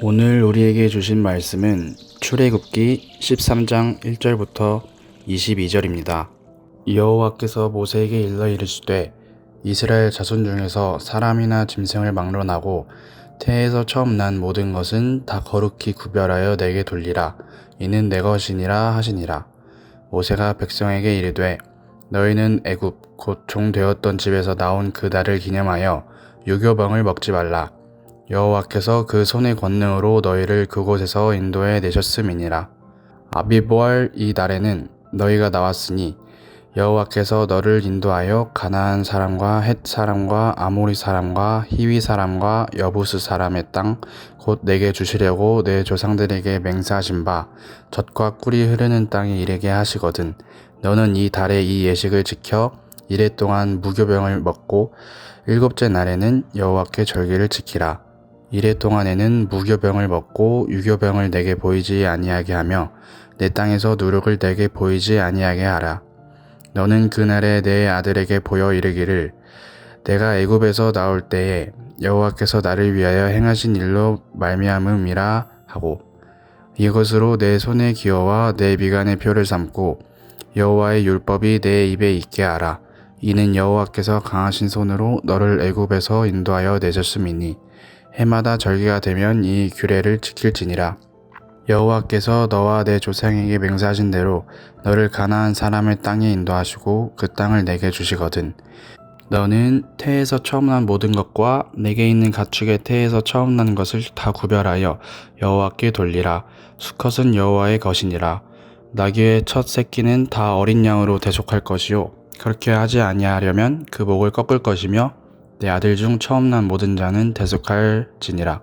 오늘 우리에게 주신 말씀은 출애굽기 13장 1절부터 22절입니다. 여호와께서 모세에게 일러 이르시되 이스라엘 자손 중에서 사람이나 짐승을 막론하고 태에서 처음 난 모든 것은 다 거룩히 구별하여 내게 돌리라. 이는 내 것이니라 하시니라. 모세가 백성에게 이르되 너희는 애굽 곧 종되었던 집에서 나온 그 날을 기념하여 유교병을 먹지 말라. 여호와께서 그 손의 권능으로 너희를 그곳에서 인도해 내셨음이니라. 아비보알 이 날에는 너희가 나왔으니 여호와께서 너를 인도하여 가나안 사람과 헷 사람과 아모리 사람과 히위 사람과 여부스 사람의 땅 곧 내게 주시려고 내 조상들에게 맹세하신 바 젖과 꿀이 흐르는 땅에 이르게 하시거든. 너는 이 달에 이 예식을 지켜 이레 동안 무교병을 먹고 일곱째 날에는 여호와께 절기를 지키라. 이레 동안에는 무교병을 먹고 유교병을 내게 보이지 아니하게 하며 내 땅에서 누룩을 내게 보이지 아니하게 하라. 너는 그날에 내 아들에게 보여 이르기를 내가 애굽에서 나올 때에 여호와께서 나를 위하여 행하신 일로 말미암음이라 하고 이것으로 내 손의 기호와 내 미간의 표를 삼고 여호와의 율법이 내 입에 있게 하라. 이는 여호와께서 강하신 손으로 너를 애굽에서 인도하여 내셨음이니 해마다 절기가 되면 이 규례를 지킬지니라. 여호와께서 너와 내 조상에게 맹세하신 대로 너를 가나안 사람의 땅에 인도하시고 그 땅을 내게 주시거든. 너는 태에서 처음 난 모든 것과 내게 있는 가축의 태에서 처음 난 것을 다 구별하여 여호와께 돌리라. 수컷은 여호와의 것이니라. 나귀의 첫 새끼는 다 어린 양으로 대속할 것이요 그렇게 하지 아니하려면 그 목을 꺾을 것이며 내 아들 중 처음 난 모든 자는 대속할지니라.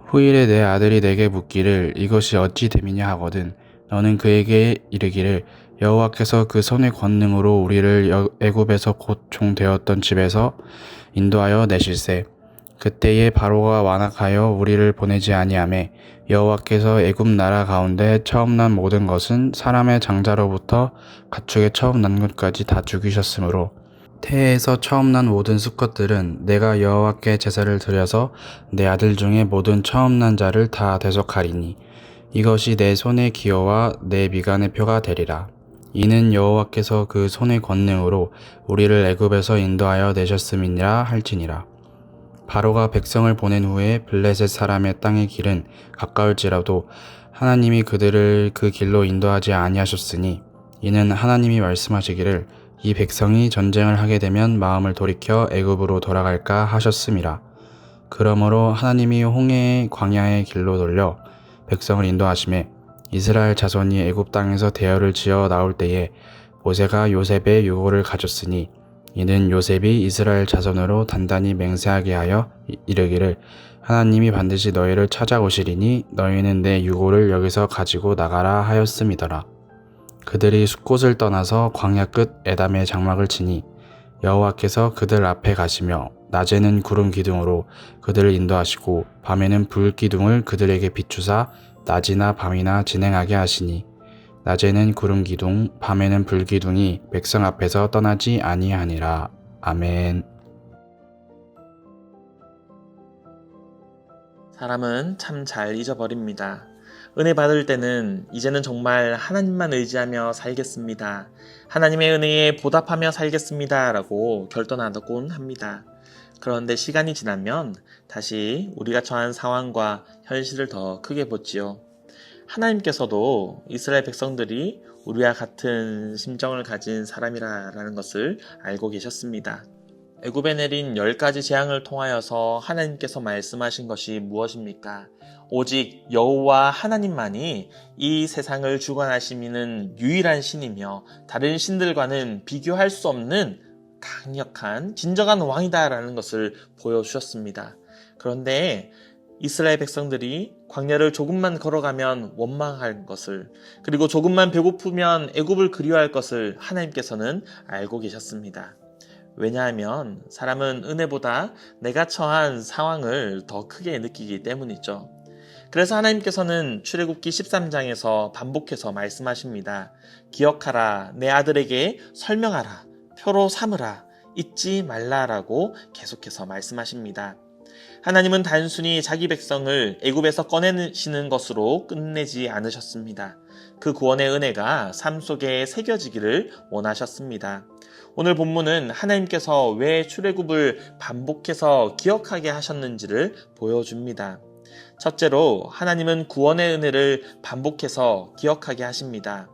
후일에 내 아들이 내게 묻기를 이것이 어찌 됨이냐 하거든 너는 그에게 이르기를 여호와께서 그 손의 권능으로 우리를 애굽에서 곧 종되었던 집에서 인도하여 내실세. 그때에 바로가 완악하여 우리를 보내지 아니하매 여호와께서 애굽 나라 가운데 처음 난 모든 것은 사람의 장자로부터 가축의 처음 난 것까지 다 죽이셨으므로 태에서 처음 난 모든 수컷들은 내가 여호와께 제사를 드려서 내 아들 중에 모든 처음 난 자를 다 대속하리니 이것이 내 손의 기호와 내 미간의 표가 되리라. 이는 여호와께서 그 손의 권능으로 우리를 애굽에서 인도하여 내셨음이니라 할지니라. 바로가 백성을 보낸 후에 블레셋 사람의 땅의 길은 가까울지라도 하나님이 그들을 그 길로 인도하지 아니하셨으니 이는 하나님이 말씀하시기를 이 백성이 전쟁을 하게 되면 마음을 돌이켜 애굽으로 돌아갈까 하셨음이라. 그러므로 하나님이 홍해의 광야의 길로 돌려 백성을 인도하시매 이스라엘 자손이 애굽 땅에서 대열을 지어 나올 때에 모세가 요셉의 유고를 가졌으니 이는 요셉이 이스라엘 자손으로 단단히 맹세하게 하여 이르기를 하나님이 반드시 너희를 찾아오시리니 너희는 내 유고를 여기서 가지고 나가라 하였음이더라. 그들이 숫곳을 떠나서 광야 끝 에담의 장막을 치니 여호와께서 그들 앞에 가시며 낮에는 구름 기둥으로 그들을 인도하시고 밤에는 불 기둥을 그들에게 비추사 낮이나 밤이나 진행하게 하시니 낮에는 구름 기둥 밤에는 불 기둥이 백성 앞에서 떠나지 아니하니라. 아멘. 사람은 참 잘 잊어버립니다. 은혜 받을 때는 이제는 정말 하나님만 의지하며 살겠습니다. 하나님의 은혜에 보답하며 살겠습니다. 라고 결단하곤 합니다. 그런데 시간이 지나면 다시 우리가 처한 상황과 현실을 더 크게 보지요. 하나님께서도 이스라엘 백성들이 우리와 같은 심정을 가진 사람이라는 것을 알고 계셨습니다. 애굽에 내린 10가지 재앙을 통하여서 하나님께서 말씀하신 것이 무엇입니까? 오직 여호와 하나님만이 이 세상을 주관하시는 유일한 신이며 다른 신들과는 비교할 수 없는 강력한 진정한 왕이다라는 것을 보여주셨습니다. 그런데 이스라엘 백성들이 광야를 조금만 걸어가면 원망할 것을 그리고 조금만 배고프면 애굽을 그리워할 것을 하나님께서는 알고 계셨습니다. 왜냐하면 사람은 은혜보다 내가 처한 상황을 더 크게 느끼기 때문이죠. 그래서 하나님께서는 출애굽기 13장에서 반복해서 말씀하십니다. 기억하라, 내 아들에게 설명하라, 표로 삼으라, 잊지 말라라고 계속해서 말씀하십니다. 하나님은 단순히 자기 백성을 애굽에서 꺼내시는 것으로 끝내지 않으셨습니다. 그 구원의 은혜가 삶 속에 새겨지기를 원하셨습니다. 오늘 본문은 하나님께서 왜 출애굽을 반복해서 기억하게 하셨는지를 보여줍니다. 첫째로 하나님은 구원의 은혜를 반복해서 기억하게 하십니다.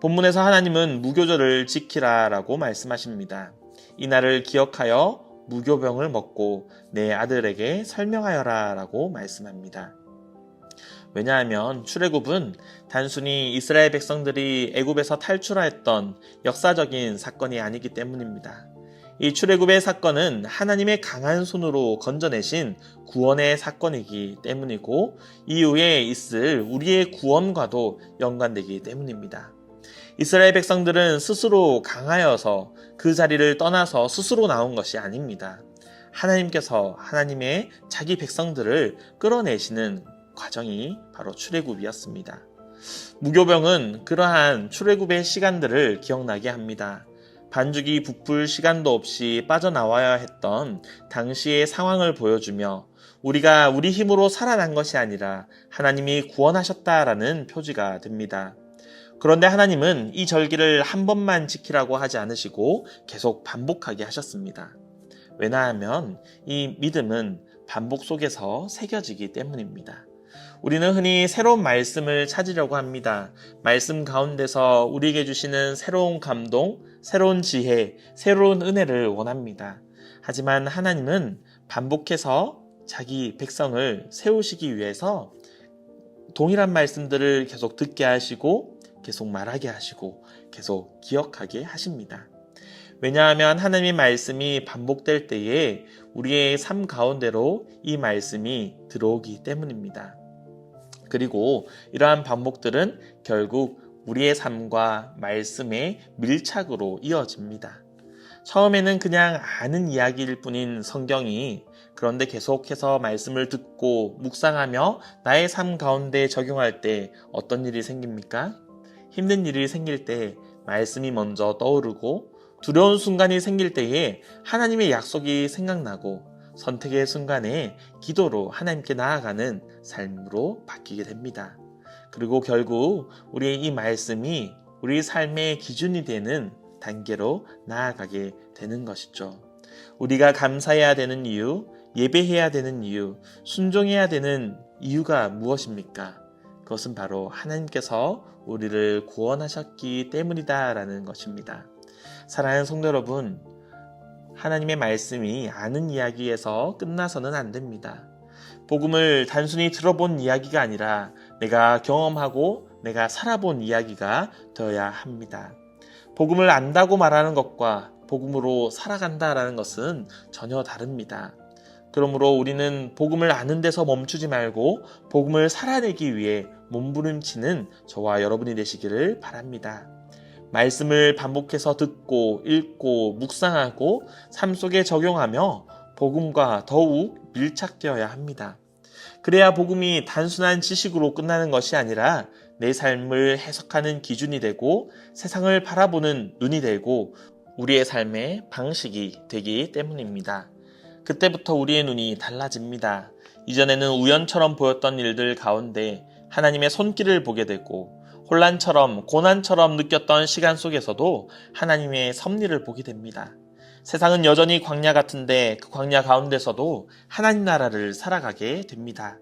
본문에서 하나님은 무교절을 지키라라고 말씀하십니다. 이날을 기억하여 무교병을 먹고 내 아들에게 설명하여라 라고 말씀합니다. 왜냐하면 출애굽은 단순히 이스라엘 백성들이 애굽에서 탈출하였던 역사적인 사건이 아니기 때문입니다. 이 출애굽의 사건은 하나님의 강한 손으로 건져내신 구원의 사건이기 때문이고 이후에 있을 우리의 구원과도 연관되기 때문입니다. 이스라엘 백성들은 스스로 강하여서 그 자리를 떠나서 스스로 나온 것이 아닙니다. 하나님께서 하나님의 자기 백성들을 끌어내시는 과정이 바로 출애굽이었습니다. 무교병은 그러한 출애굽의 시간들을 기억나게 합니다. 반죽이 부풀 시간도 없이 빠져나와야 했던 당시의 상황을 보여주며 우리가 우리 힘으로 살아난 것이 아니라 하나님이 구원하셨다라는 표지가 됩니다. 그런데 하나님은 이 절기를 한 번만 지키라고 하지 않으시고 계속 반복하게 하셨습니다. 왜냐하면 이 믿음은 반복 속에서 새겨지기 때문입니다. 우리는 흔히 새로운 말씀을 찾으려고 합니다. 말씀 가운데서 우리에게 주시는 새로운 감동, 새로운 지혜, 새로운 은혜를 원합니다. 하지만 하나님은 반복해서 자기 백성을 세우시기 위해서 동일한 말씀들을 계속 듣게 하시고 계속 말하게 하시고 계속 기억하게 하십니다. 왜냐하면 하나님의 말씀이 반복될 때에 우리의 삶 가운데로 이 말씀이 들어오기 때문입니다. 그리고 이러한 반복들은 결국 우리의 삶과 말씀의 밀착으로 이어집니다. 처음에는 그냥 아는 이야기일 뿐인 성경이 그런데 계속해서 말씀을 듣고 묵상하며 나의 삶 가운데 적용할 때 어떤 일이 생깁니까? 힘든 일이 생길 때 말씀이 먼저 떠오르고 두려운 순간이 생길 때에 하나님의 약속이 생각나고 선택의 순간에 기도로 하나님께 나아가는 삶으로 바뀌게 됩니다. 그리고 결국 우리의 이 말씀이 우리 삶의 기준이 되는 단계로 나아가게 되는 것이죠. 우리가 감사해야 되는 이유, 예배해야 되는 이유, 순종해야 되는 이유가 무엇입니까? 그것은 바로 하나님께서 우리를 구원하셨기 때문이다라는 것입니다. 사랑하는 성도 여러분, 하나님의 말씀이 아는 이야기에서 끝나서는 안 됩니다. 복음을 단순히 들어본 이야기가 아니라 내가 경험하고 내가 살아본 이야기가 되어야 합니다. 복음을 안다고 말하는 것과 복음으로 살아간다라는 것은 전혀 다릅니다. 그러므로 우리는 복음을 아는 데서 멈추지 말고 복음을 살아내기 위해 몸부림치는 저와 여러분이 되시기를 바랍니다. 말씀을 반복해서 듣고 읽고 묵상하고 삶 속에 적용하며 복음과 더욱 밀착되어야 합니다. 그래야 복음이 단순한 지식으로 끝나는 것이 아니라 내 삶을 해석하는 기준이 되고 세상을 바라보는 눈이 되고 우리의 삶의 방식이 되기 때문입니다. 그때부터 우리의 눈이 달라집니다. 이전에는 우연처럼 보였던 일들 가운데 하나님의 손길을 보게 되고 혼란처럼 고난처럼 느꼈던 시간 속에서도 하나님의 섭리를 보게 됩니다. 세상은 여전히 광야 같은데 그 광야 가운데서도 하나님 나라를 살아가게 됩니다.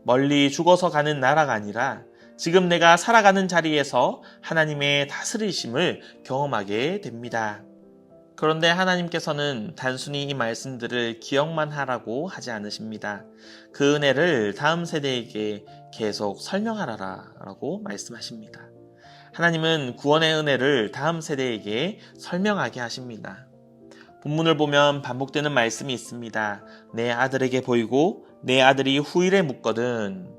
멀리 죽어서 가는 나라가 아니라 지금 내가 살아가는 자리에서 하나님의 다스리심을 경험하게 됩니다. 그런데 하나님께서는 단순히 이 말씀들을 기억만 하라고 하지 않으십니다. 그 은혜를 다음 세대에게 계속 설명하라라 라고 말씀하십니다. 하나님은 구원의 은혜를 다음 세대에게 설명하게 하십니다. 본문을 보면 반복되는 말씀이 있습니다. 내 아들에게 보이고 내 아들이 후일에 묻거든.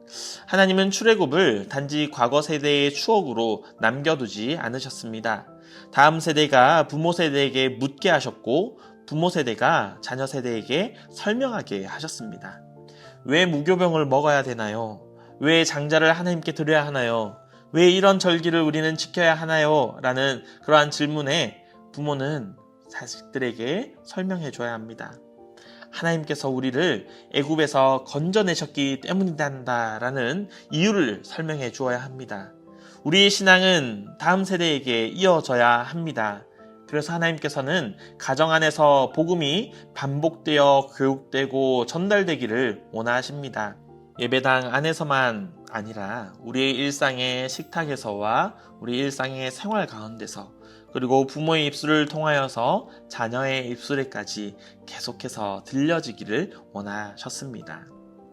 하나님은 출애굽을 단지 과거 세대의 추억으로 남겨두지 않으셨습니다. 다음 세대가 부모 세대에게 묻게 하셨고 부모 세대가 자녀 세대에게 설명하게 하셨습니다. 왜 무교병을 먹어야 되나요? 왜 장자를 하나님께 드려야 하나요? 왜 이런 절기를 우리는 지켜야 하나요? 라는 그러한 질문에 부모는 자식들에게 설명해 줘야 합니다. 하나님께서 우리를 애굽에서 건져내셨기 때문이란다라는 이유를 설명해 주어야 합니다. 우리의 신앙은 다음 세대에게 이어져야 합니다. 그래서 하나님께서는 가정 안에서 복음이 반복되어 교육되고 전달되기를 원하십니다. 예배당 안에서만 아니라 우리의 일상의 식탁에서와 우리 일상의 생활 가운데서 그리고 부모의 입술을 통하여서 자녀의 입술에까지 계속해서 들려지기를 원하셨습니다.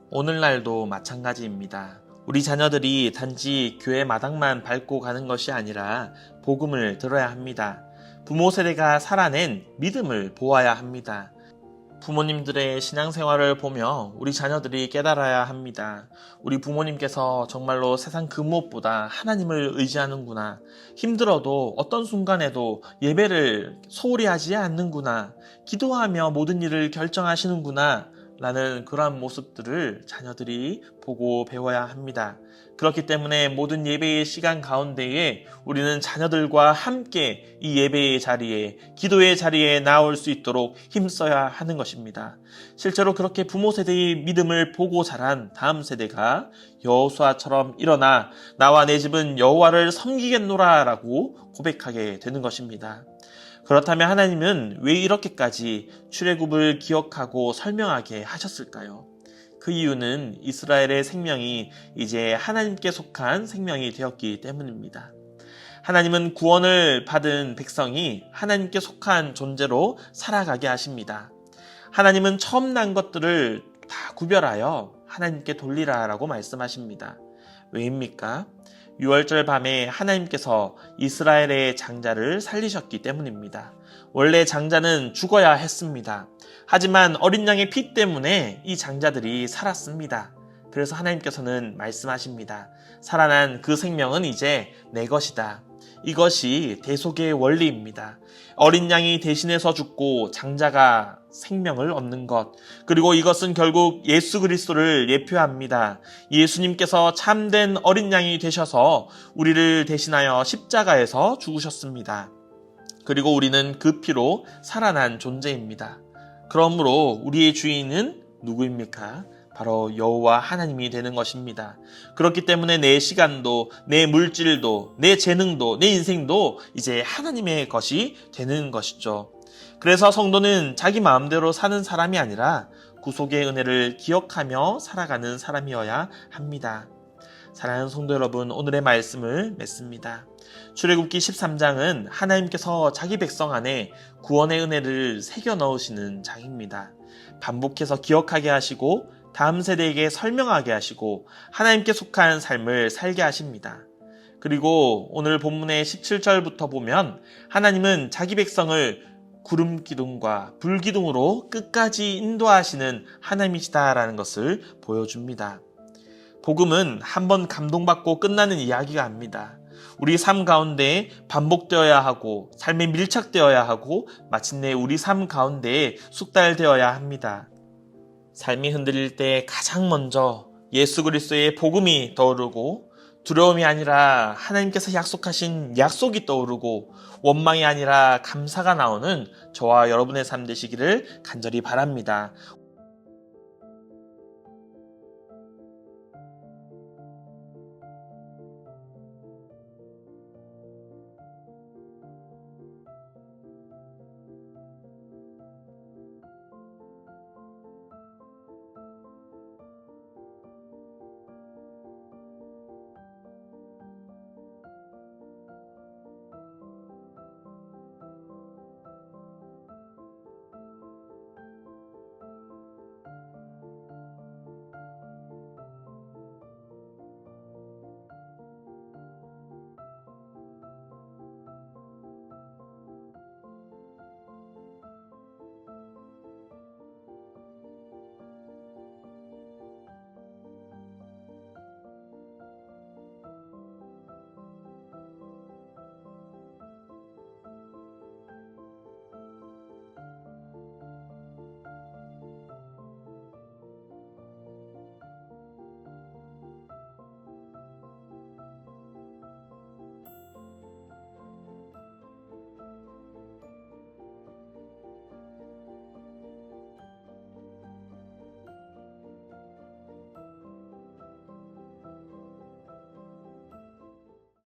오늘날도 마찬가지입니다. 우리 자녀들이 단지 교회 마당만 밟고 가는 것이 아니라 복음을 들어야 합니다. 부모 세대가 살아낸 믿음을 보아야 합니다. 부모님들의 신앙생활을 보며 우리 자녀들이 깨달아야 합니다. 우리 부모님께서 정말로 세상 그 무엇보다 하나님을 의지하는구나. 힘들어도 어떤 순간에도 예배를 소홀히 하지 않는구나. 기도하며 모든 일을 결정하시는구나. 라는 그러한 모습들을 자녀들이 보고 배워야 합니다. 그렇기 때문에 모든 예배의 시간 가운데에 우리는 자녀들과 함께 이 예배의 자리에, 기도의 자리에 나올 수 있도록 힘써야 하는 것입니다. 실제로 그렇게 부모 세대의 믿음을 보고 자란 다음 세대가 여호수아처럼 일어나 나와 내 집은 여호와를 섬기겠노라 라고 고백하게 되는 것입니다. 그렇다면 하나님은 왜 이렇게까지 출애굽을 기억하고 설명하게 하셨을까요? 그 이유는 이스라엘의 생명이 이제 하나님께 속한 생명이 되었기 때문입니다. 하나님은 구원을 받은 백성이 하나님께 속한 존재로 살아가게 하십니다. 하나님은 처음 난 것들을 다 구별하여 하나님께 돌리라 라고 말씀하십니다. 왜입니까? 6월절 밤에 하나님께서 이스라엘의 장자를 살리셨기 때문입니다. 원래 장자는 죽어야 했습니다. 하지만 어린 양의 피 때문에 이 장자들이 살았습니다. 그래서 하나님께서는 말씀하십니다. 살아난 그 생명은 이제 내 것이다. 이것이 대속의 원리입니다. 어린 양이 대신해서 죽고 장자가 생명을 얻는 것, 그리고 이것은 결국 예수 그리스도를 예표합니다. 예수님께서 참된 어린 양이 되셔서 우리를 대신하여 십자가에서 죽으셨습니다. 그리고 우리는 그 피로 살아난 존재입니다. 그러므로 우리의 주인은 누구입니까? 바로 여호와 하나님이 되는 것입니다. 그렇기 때문에 내 시간도, 내 물질도, 내 재능도, 내 인생도 이제 하나님의 것이 되는 것이죠. 그래서 성도는 자기 마음대로 사는 사람이 아니라 구속의 은혜를 기억하며 살아가는 사람이어야 합니다. 사랑하는 성도 여러분, 오늘의 말씀을 맺습니다. 출애굽기 13장은 하나님께서 자기 백성 안에 구원의 은혜를 새겨 넣으시는 장입니다. 반복해서 기억하게 하시고 다음 세대에게 설명하게 하시고 하나님께 속한 삶을 살게 하십니다. 그리고 오늘 본문의 17절부터 보면 하나님은 자기 백성을 구름 기둥과 불 기둥으로 끝까지 인도하시는 하나님이시다라는 것을 보여줍니다. 복음은 한번 감동받고 끝나는 이야기가 아닙니다. 우리 삶 가운데 반복되어야 하고 삶에 밀착되어야 하고 마침내 우리 삶 가운데에 숙달되어야 합니다. 삶이 흔들릴 때 가장 먼저 예수 그리스도의 복음이 떠오르고 두려움이 아니라 하나님께서 약속하신 약속이 떠오르고 원망이 아니라 감사가 나오는 저와 여러분의 삶 되시기를 간절히 바랍니다.